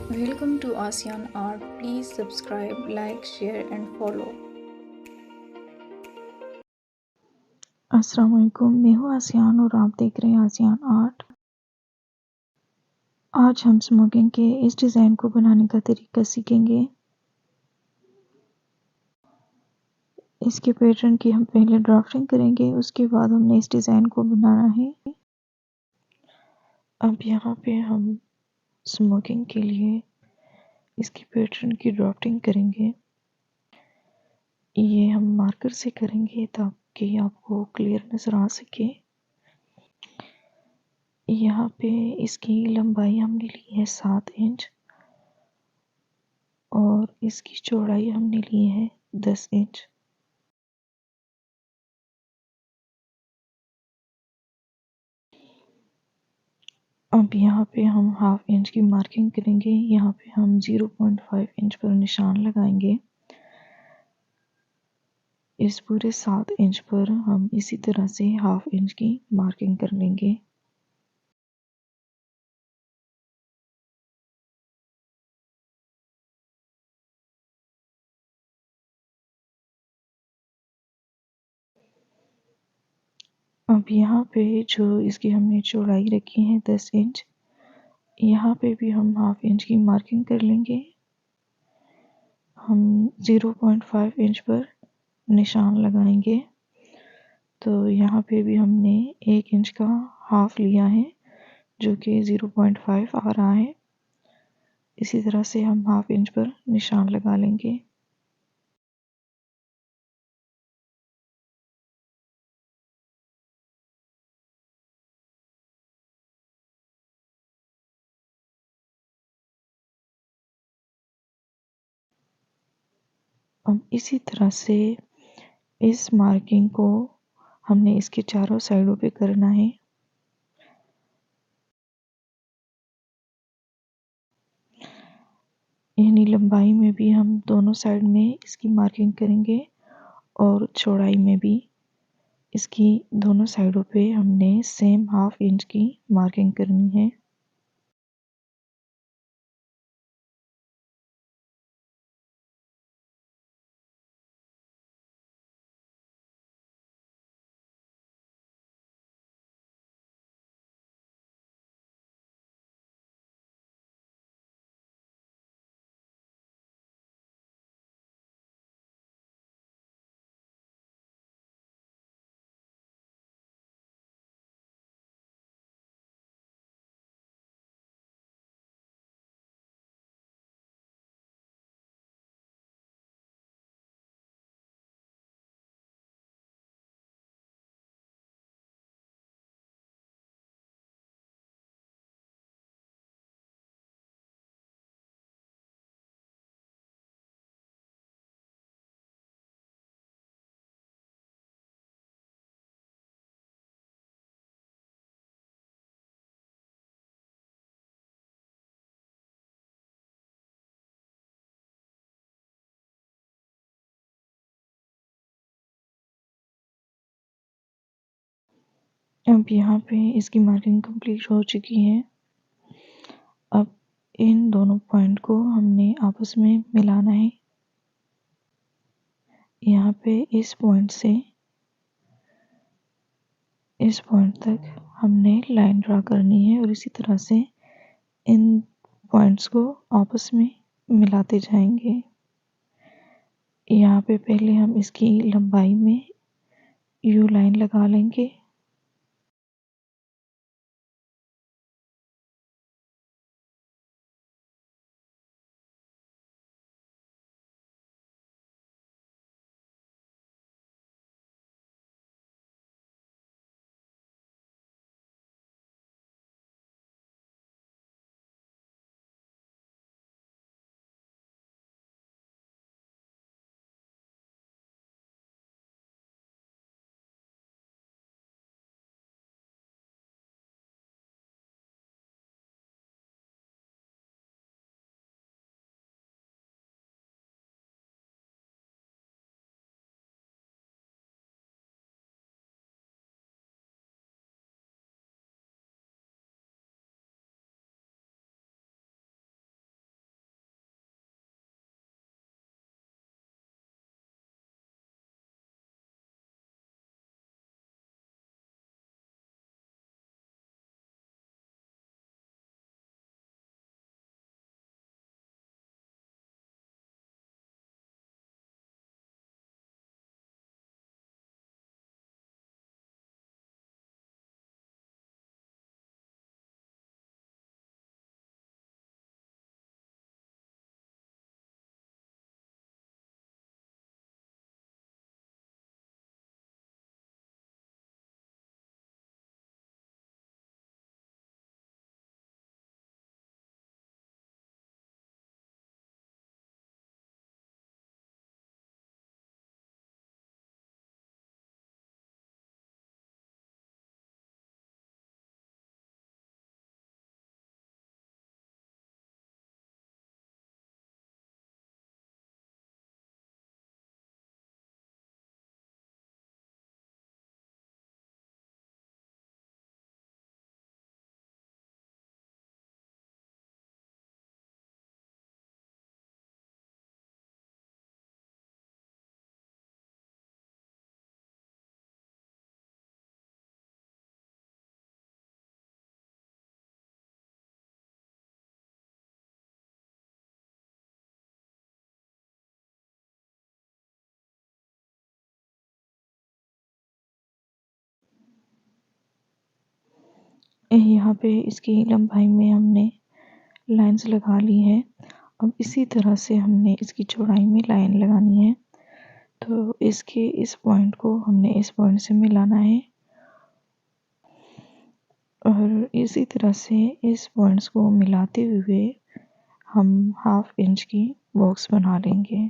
Welcome to ASEAN Art. Please subscribe, like, share, and follow. अस्सलाम वालेकुम, मैं हूँ आसियान और आप देख रहे हैं आसियान आर्ट। आज हम स्मोकिंग के इस डिज़ाइन को बनाने का तरीका सीखेंगे। इसके पैटर्न की हम पहले ड्राफ्टिंग करेंगे, उसके बाद हमने इस डिज़ाइन को बनाना है। अब यहाँ पे हम स्मोकिंग के लिए इसकी पैटर्न की ड्राफ्टिंग करेंगे। ये हम मार्कर से करेंगे ताकि आपको क्लियर नज़र आ सके। यहाँ पे इसकी लंबाई हमने ली है 7 इंच और इसकी चौड़ाई हमने ली है 10 इंच। अब यहाँ पे हम हाफ इंच की मार्किंग करेंगे। यहाँ पे हम 0.5 इंच पर निशान लगाएंगे। इस पूरे 7 इंच पर हम इसी तरह से हाफ इंच की मार्किंग कर लेंगे। अब यहाँ पे जो इसकी हमने चौड़ाई रखी है 10 इंच, यहाँ पे भी हम हाफ इंच की मार्किंग कर लेंगे। हम 0.5 इंच पर निशान लगाएंगे। तो यहाँ पे भी हमने 1 इंच का हाफ लिया है जो कि 0.5 आ रहा है। इसी तरह से हम हाफ इंच पर निशान लगा लेंगे। अब इसी तरह से इस मार्किंग को हमने इसके चारों साइडों पे करना है। यानी लंबाई में भी हम दोनों साइड में इसकी मार्किंग करेंगे और चौड़ाई में भी इसकी दोनों साइडों पे हमने सेम हाफ इंच की मार्किंग करनी है। अब यहाँ पे इसकी मार्किंग कंप्लीट हो चुकी है। अब इन दोनों पॉइंट को हमने आपस में मिलाना है। यहाँ पे इस पॉइंट से इस पॉइंट तक हमने लाइन ड्रा करनी है और इसी तरह से इन पॉइंट्स को आपस में मिलाते जाएंगे। यहाँ पे पहले हम इसकी लंबाई में यू लाइन लगा लेंगे। यहाँ पे इसकी लंबाई में हमने लाइंस लगा ली है। अब इसी तरह से हमने इसकी चौड़ाई में लाइन लगानी है। तो इसके इस पॉइंट को हमने इस पॉइंट से मिलाना है और इसी तरह से इस पॉइंट्स को मिलाते हुए हम 1/2 इंच की बॉक्स बना लेंगे।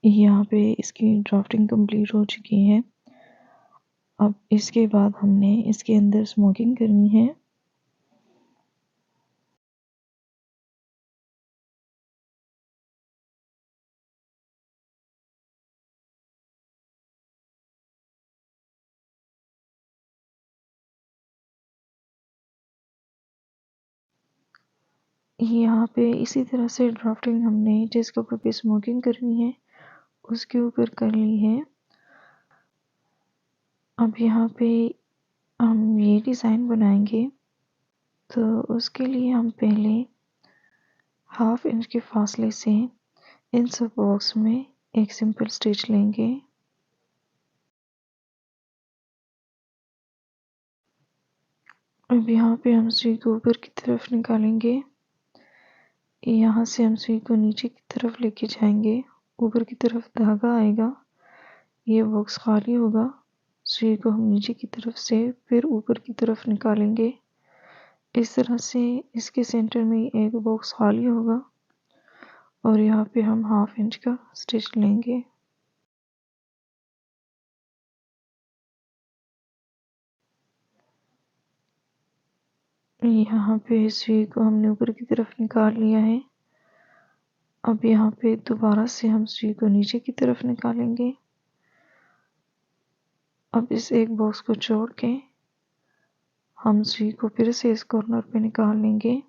यहाँ पे इसकी ड्राफ्टिंग कंप्लीट हो चुकी है। अब इसके बाद हमने इसके अंदर स्मोकिंग करनी है। यहाँ पे इसी तरह से ड्राफ्टिंग हमने जिस कपड़े पे स्मोकिंग करनी है उसके ऊपर कर ली है। अब यहाँ पे हम ये डिज़ाइन बनाएंगे, तो उसके लिए हम पहले 1/2 इंच के फासले से इन सब बॉक्स में एक सिंपल स्टिच लेंगे। अब यहाँ पे हम सुई को ऊपर की तरफ निकालेंगे। यहाँ से हम सुई को नीचे की तरफ लेके जाएंगे। ऊपर की तरफ धागा आएगा, ये बॉक्स खाली होगा। सुई को हम नीचे की तरफ से फिर ऊपर की तरफ निकालेंगे। इस तरह से इसके सेंटर में एक बॉक्स खाली होगा और यहाँ पे हम 1/2 इंच का स्टिच लेंगे। यहाँ पे सुई को हमने ऊपर की तरफ निकाल लिया है। अब यहाँ पे दोबारा से हम सुई को नीचे की तरफ निकालेंगे। अब इस एक बॉक्स को जोड़ के हम सुई को फिर से इस कॉर्नर पे निकाल लेंगे।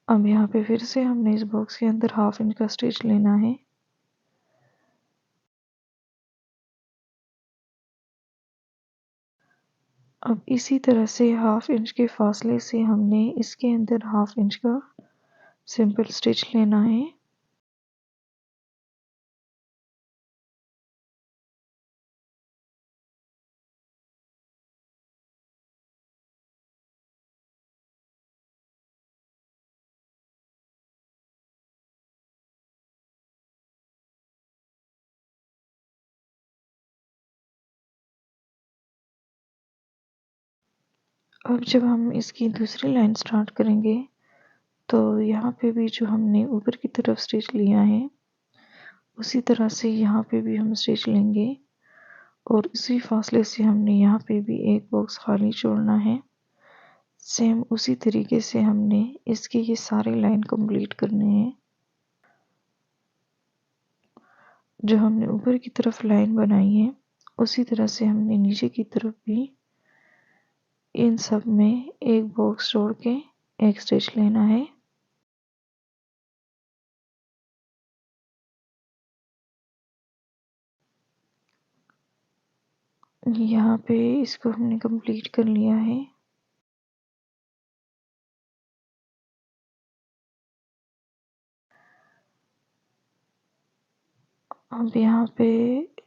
अब यहाँ पे फिर से हमने इस बॉक्स के अंदर 1/2 इंच का स्टिच लेना है। अब इसी तरह से 1/2 इंच के फासले से हमने इसके अंदर 1/2 इंच का सिंपल स्टिच लेना है। अब जब हम इसकी दूसरी लाइन स्टार्ट करेंगे, तो यहाँ पे भी जो हमने ऊपर की तरफ स्टिच लिया है उसी तरह से यहाँ पे भी हम स्टिच लेंगे और इसी फासले से हमने यहाँ पे भी एक बॉक्स खाली छोड़ना है। सेम उसी तरीके से हमने इसके ये सारे लाइन कंप्लीट करने हैं। जो हमने ऊपर की तरफ लाइन बनाई है उसी तरह से हमने नीचे की तरफ भी इन सब में एक बॉक्स जोड़ के एक स्टिच लेना है। यहाँ पे इसको हमने कंप्लीट कर लिया है। अब यहाँ पे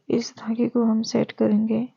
इस धागे को हम सेट करेंगे।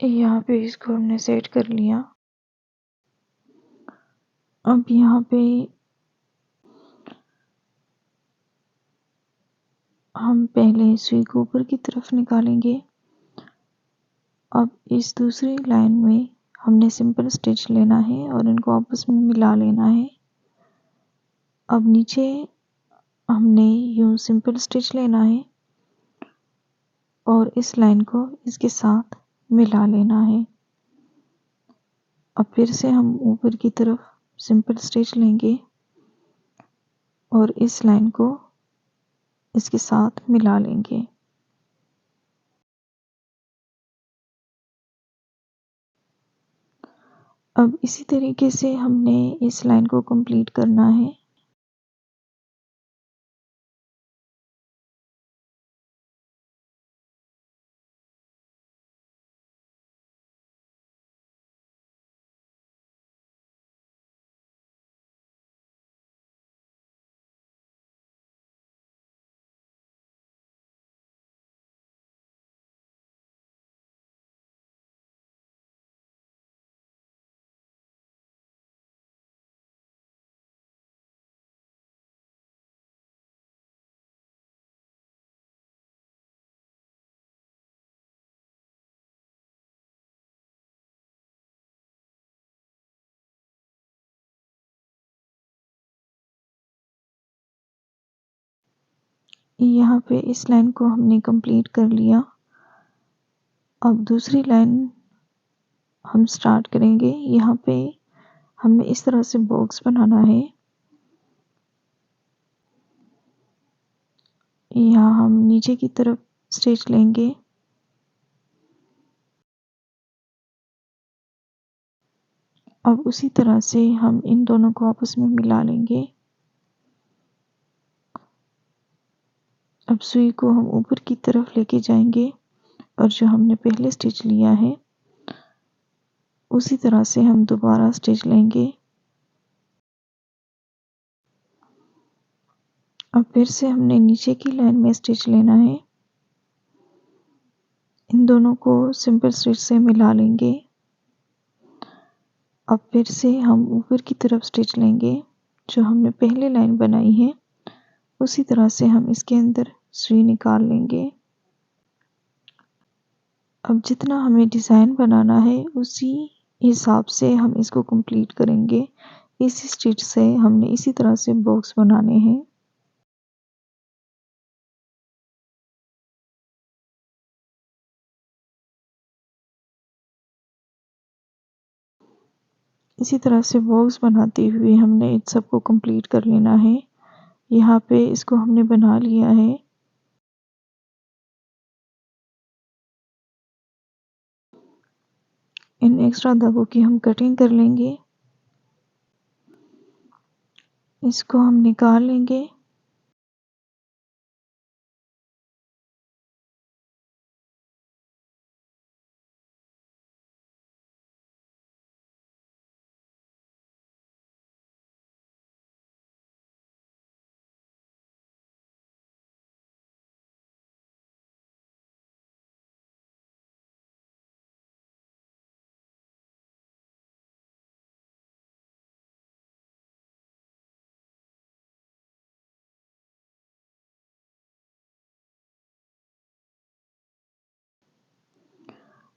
यहाँ पे इसको हमने सेट कर लिया। अब यहाँ पे हम पहले सुई को ऊपर की तरफ निकालेंगे। अब इस दूसरी लाइन में हमने सिंपल स्टिच लेना है और इनको आपस में मिला लेना है। अब नीचे हमने यूं सिंपल स्टिच लेना है और इस लाइन को इसके साथ मिला लेना है। अब फिर से हम ऊपर की तरफ सिंपल स्टिच लेंगे और इस लाइन को इसके साथ मिला लेंगे। अब इसी तरीके से हमने इस लाइन को कंप्लीट करना है। यहाँ पे इस लाइन को हमने कंप्लीट कर लिया। अब दूसरी लाइन हम स्टार्ट करेंगे। यहाँ पे हमने इस तरह से बॉक्स बनाना है। यहाँ हम नीचे की तरफ स्टिच लेंगे। अब उसी तरह से हम इन दोनों को आपस में मिला लेंगे। अब सुई को हम ऊपर की तरफ लेके जाएंगे और जो हमने पहले स्टिच लिया है उसी तरह से हम दोबारा स्टिच लेंगे। अब फिर से हमने नीचे की लाइन में स्टिच लेना है। इन दोनों को सिंपल स्टिच से मिला लेंगे। अब फिर से हम ऊपर की तरफ स्टिच लेंगे। जो हमने पहले लाइन बनाई है उसी तरह से हम इसके अंदर सुई निकाल लेंगे। अब जितना हमें डिज़ाइन बनाना है उसी हिसाब से हम इसको कंप्लीट करेंगे। इस स्टिच से हमने इसी तरह से बॉक्स बनाने हैं। इसी तरह से बॉक्स बनाते हुए हमने इन सबको कंप्लीट कर लेना है। यहाँ पे इसको हमने बना लिया है। इन एक्स्ट्रा धागों की हम कटिंग कर लेंगे। इसको हम निकाल लेंगे।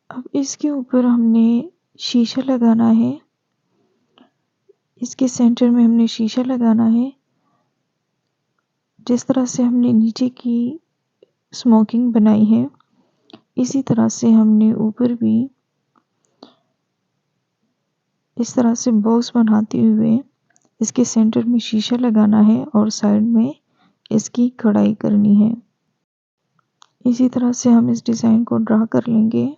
अब इसके ऊपर हमने शीशा लगाना है। इसके सेंटर में हमने शीशा लगाना है। जिस तरह से हमने नीचे की स्मोकिंग बनाई है इसी तरह से हमने ऊपर भी इस तरह से बॉक्स बनाते हुए इसके सेंटर में शीशा लगाना है और साइड में इसकी कढ़ाई करनी है। इसी तरह से हम इस डिज़ाइन को ड्रा कर लेंगे।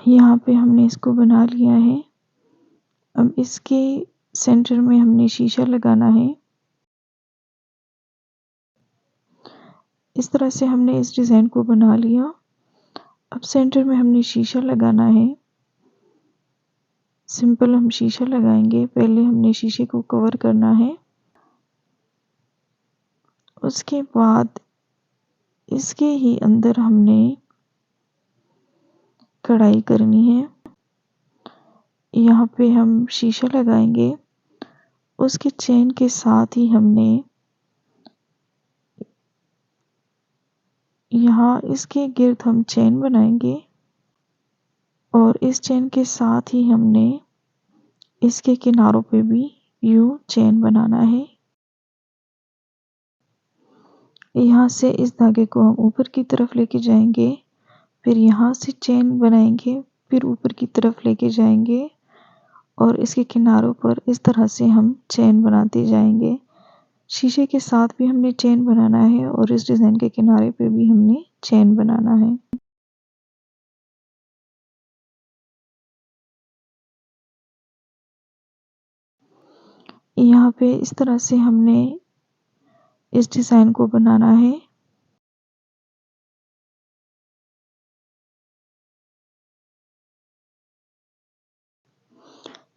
यहाँ पे हमने इसको बना लिया है। अब इसके सेंटर में हमने शीशा लगाना है। इस तरह से हमने इस डिज़ाइन को बना लिया। अब सेंटर में हमने शीशा लगाना है। सिंपल हम शीशा लगाएंगे। पहले हमने शीशे को कवर करना है। उसके बाद इसके ही अंदर हमने कढ़ाई करनी है। यहाँ पे हम शीशा लगाएंगे। उसके चेन के साथ ही हमने यहाँ इसके गिर्द हम चेन बनाएंगे और इस चेन के साथ ही हमने इसके किनारों पे भी यूं चेन बनाना है। यहाँ से इस धागे को हम ऊपर की तरफ लेके जाएंगे। फिर यहाँ से चेन बनाएंगे फिर ऊपर की तरफ लेके जाएंगे और इसके किनारों पर इस तरह से हम चेन बनाते जाएंगे। शीशे के साथ भी हमने चेन बनाना है और इस डिज़ाइन के किनारे पे भी हमने चेन बनाना है। यहाँ पे इस तरह से हमने इस डिज़ाइन को बनाना है।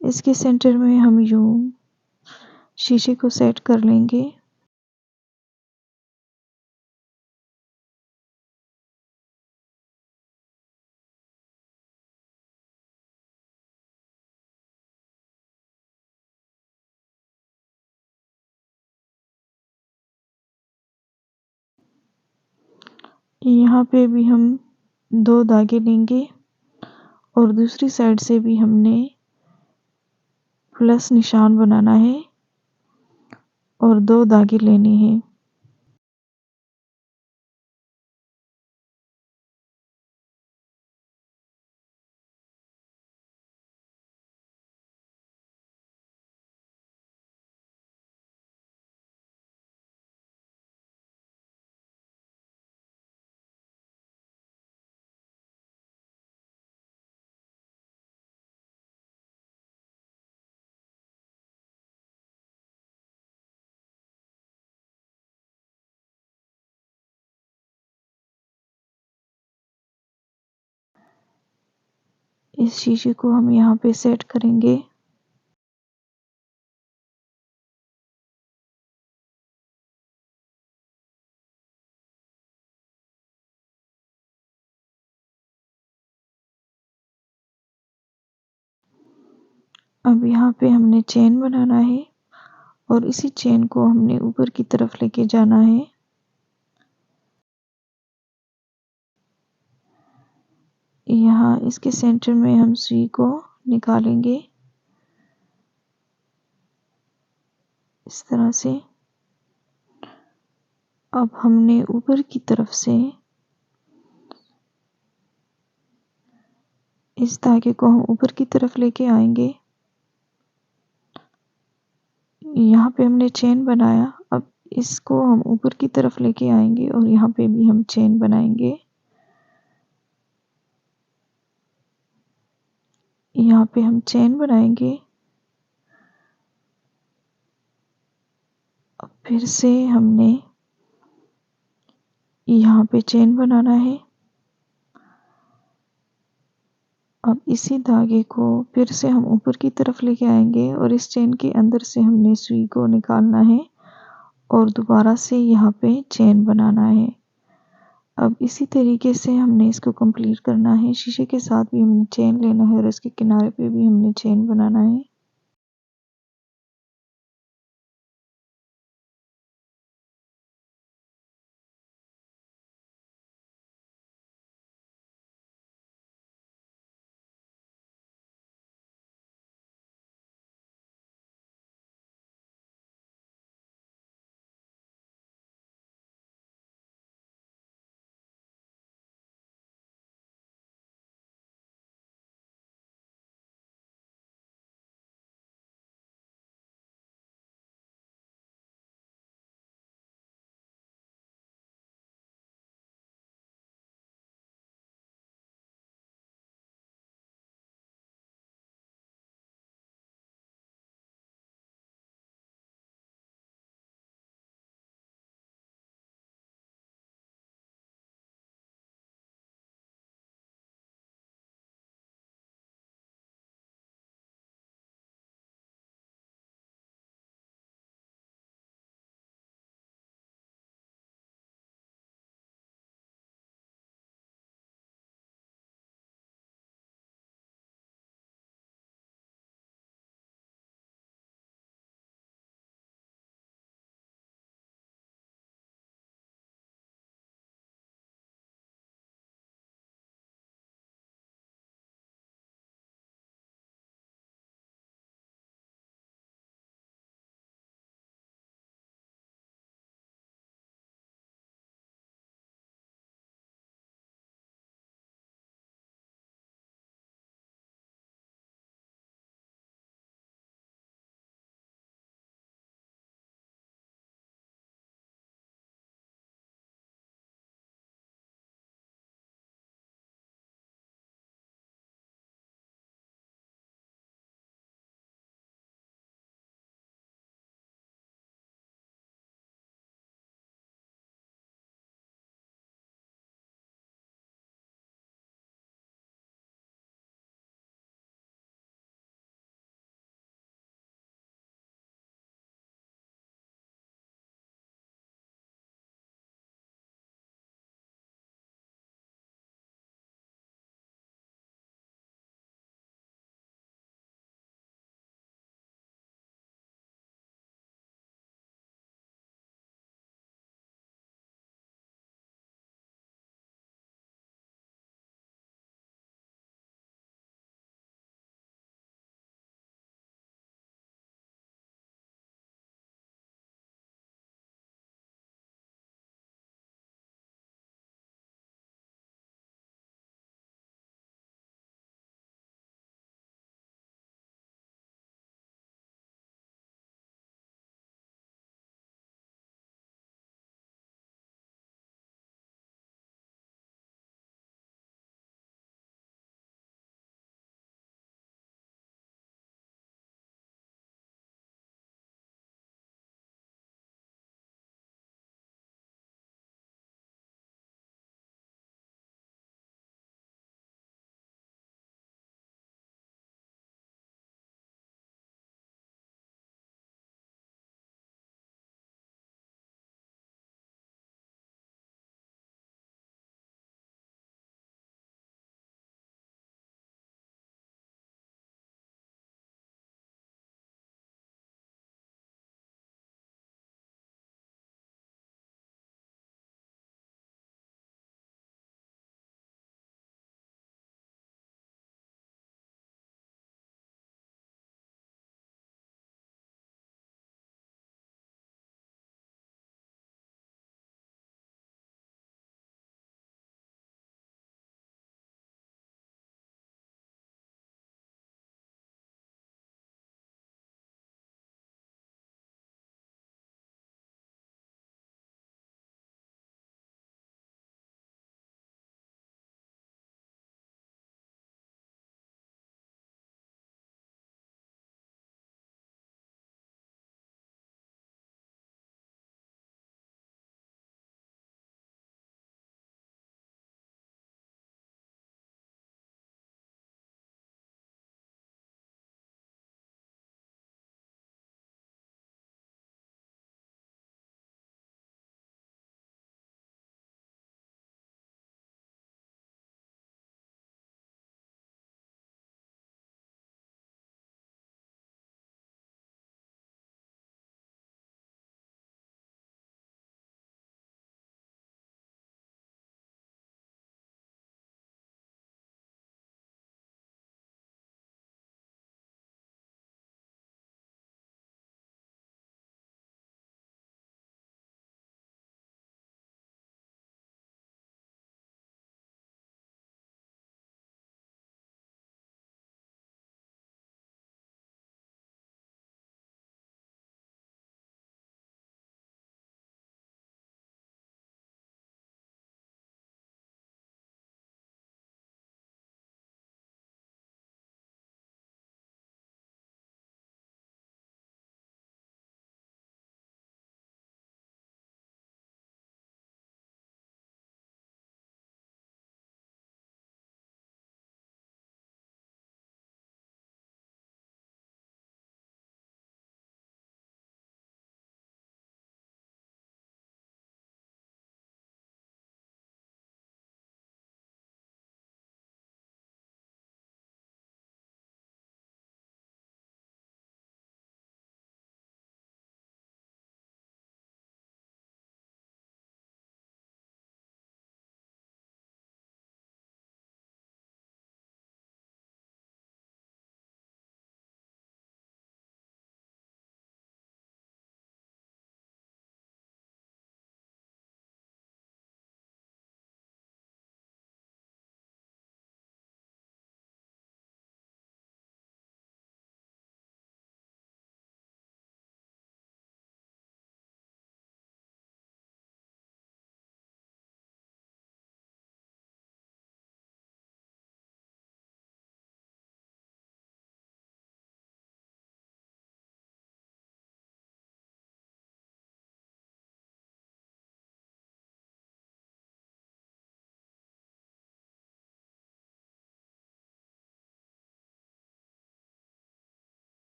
इसके सेंटर में हम यूं शीशे को सेट कर लेंगे। यहाँ पे भी हम 2 धागे लेंगे और दूसरी साइड से भी हमने प्लस निशान बनाना है और 2 धागे लेने हैं। इस शीशे को हम यहाँ पे सेट करेंगे। अब यहाँ पे हमने चेन बनाना है और इसी चेन को हमने ऊपर की तरफ लेके जाना है। यहाँ इसके सेंटर में हम सुई को निकालेंगे इस तरह से। अब हमने ऊपर की तरफ से इस धागे को हम ऊपर की तरफ लेके आएंगे। यहाँ पे हमने चेन बनाया, अब इसको हम ऊपर की तरफ लेके आएंगे और यहाँ पे भी हम चेन बनाएंगे। यहाँ पे हम चेन बनाएंगे। अब फिर से हमने यहाँ पे चेन बनाना है। अब इसी धागे को फिर से हम ऊपर की तरफ लेके आएंगे और इस चेन के अंदर से हमने सुई को निकालना है और दोबारा से यहाँ पे चेन बनाना है। अब इसी तरीके से हमने इसको कंप्लीट करना है। शीशे के साथ भी हमने चेन लेना है और इसके किनारे पे भी हमने चेन बनाना है।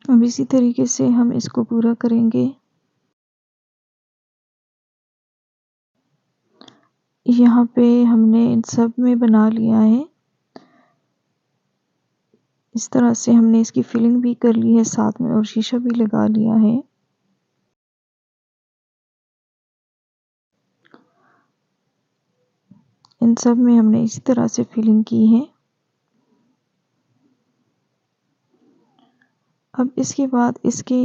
अब इसी तरीके से हम इसको पूरा करेंगे। यहाँ पे हमने इन सब में बना लिया है। इस तरह से हमने इसकी फिलिंग भी कर ली है साथ में और शीशा भी लगा लिया है। इन सब में हमने इसी तरह से फिलिंग की है। अब इसके बाद इसके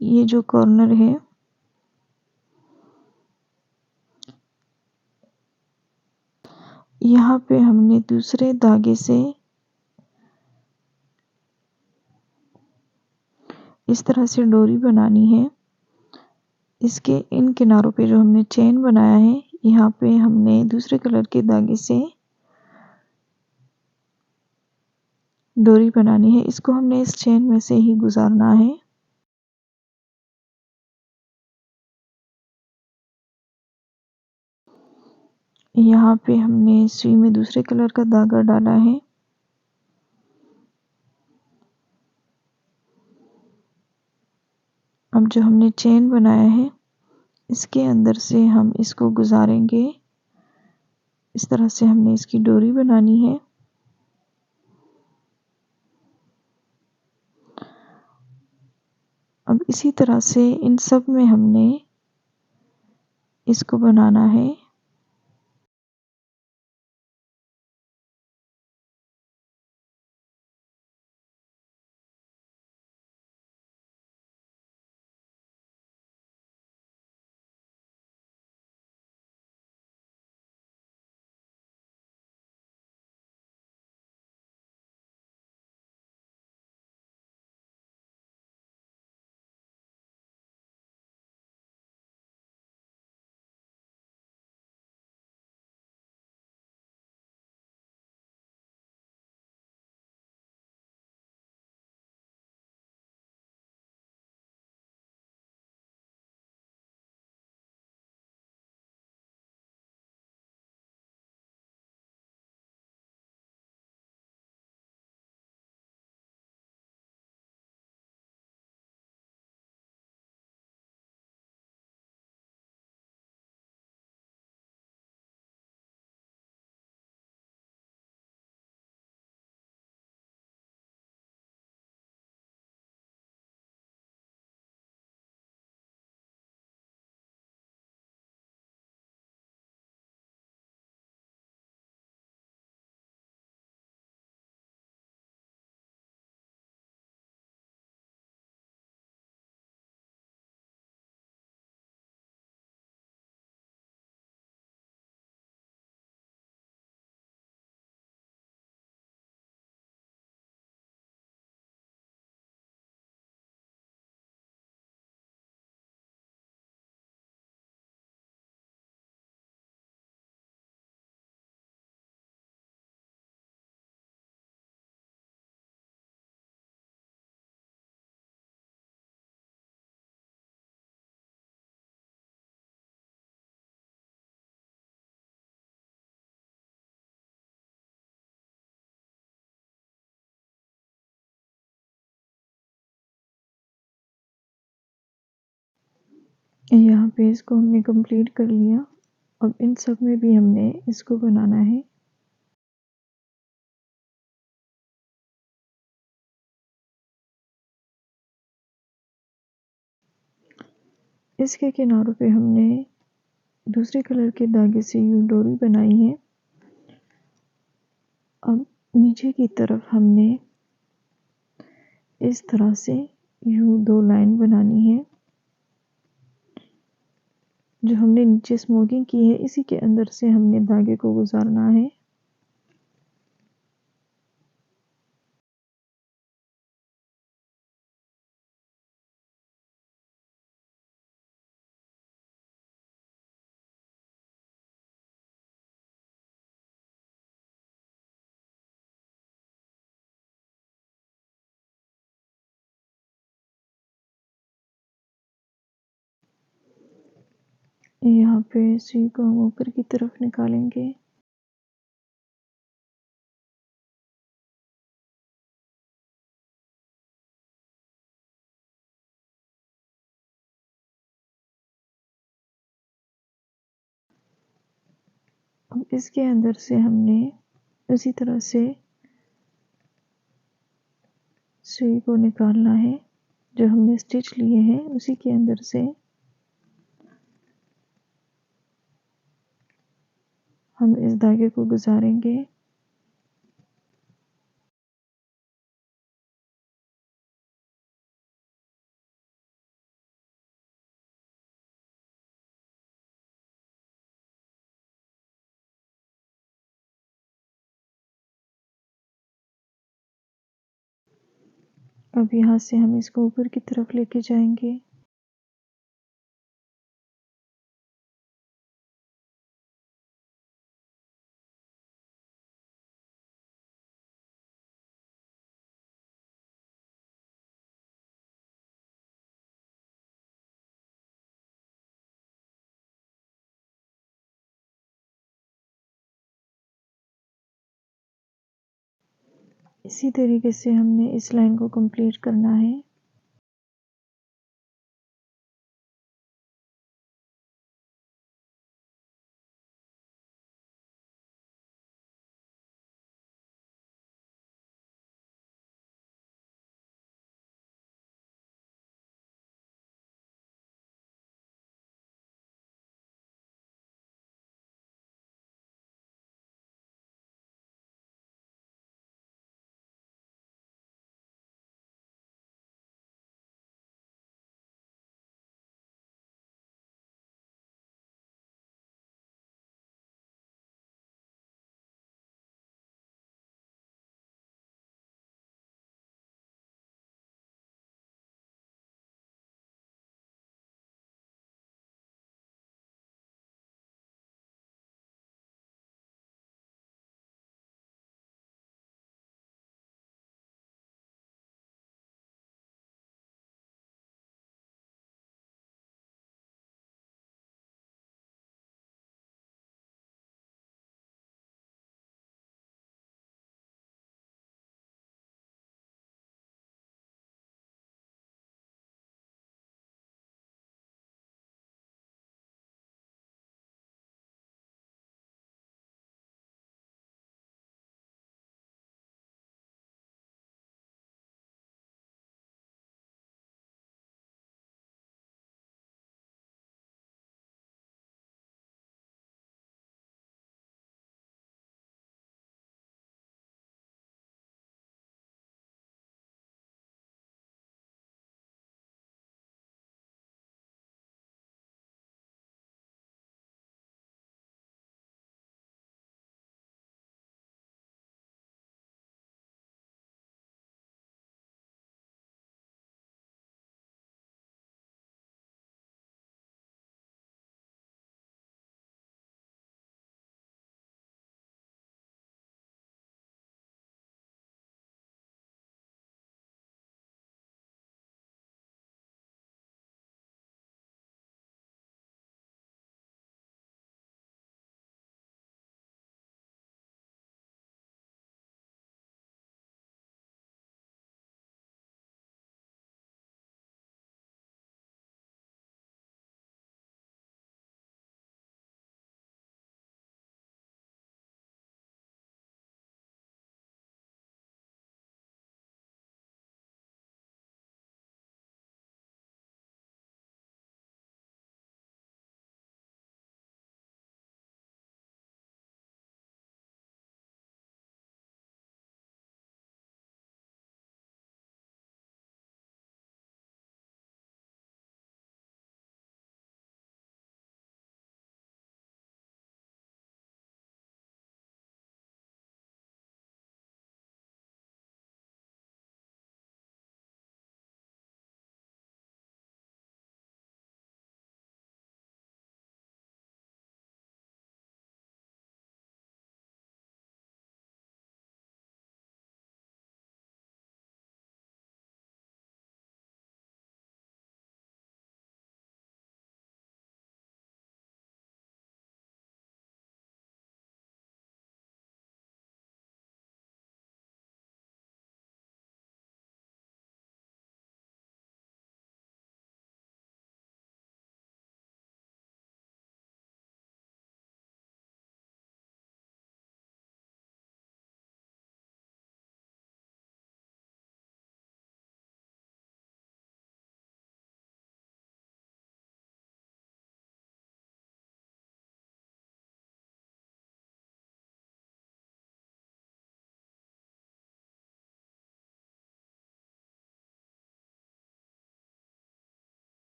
ये जो कॉर्नर है यहाँ पे हमने दूसरे धागे से इस तरह से डोरी बनानी है। इसके इन किनारों पे जो हमने चेन बनाया है यहाँ पे हमने दूसरे कलर के धागे से डोरी बनानी है। इसको हमने इस चेन में से ही गुजारना है। यहाँ पे हमने सुई में दूसरे कलर का धागा डाला है। अब जो हमने चेन बनाया है इसके अंदर से हम इसको गुजारेंगे। इस तरह से हमने इसकी डोरी बनानी है। अब इसी तरह से इन सब में हमने इसको बनाना है। यहाँ पे इसको हमने कंप्लीट कर लिया। अब इन सब में भी हमने इसको बनाना है। इसके किनारों पे हमने दूसरे कलर के धागे से यूं डोरी बनाई है। अब नीचे की तरफ हमने इस तरह से यूं दो लाइन बनानी है। जो हमने नीचे स्मोकिंग की है इसी के अंदर से हमने धागे को गुजारना है। यहाँ पे सुई को हम ऊपर की तरफ निकालेंगे। अब इसके अंदर से हमने उसी तरह से सुई को निकालना है। जो हमने स्टिच लिए हैं उसी के अंदर से हम इस धागे को गुजारेंगे। अब यहाँ से हम इसको ऊपर की तरफ लेके जाएंगे। इसी तरीके से हमने इस लाइन को कंप्लीट करना है।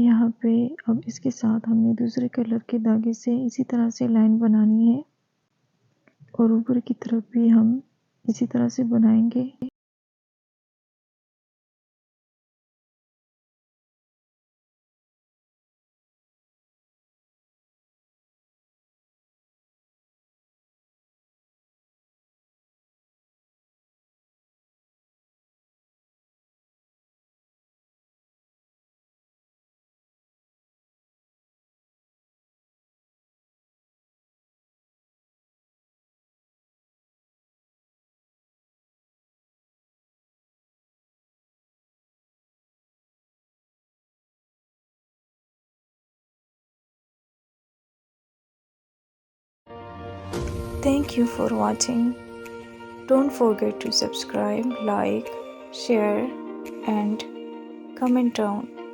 यहाँ पे अब इसके साथ हमने दूसरे कलर के धागे से इसी तरह से लाइन बनानी है और ऊपर की तरफ भी हम इसी तरह से बनाएंगे। Thank you for watching. Don't forget to subscribe, like, share, and comment down.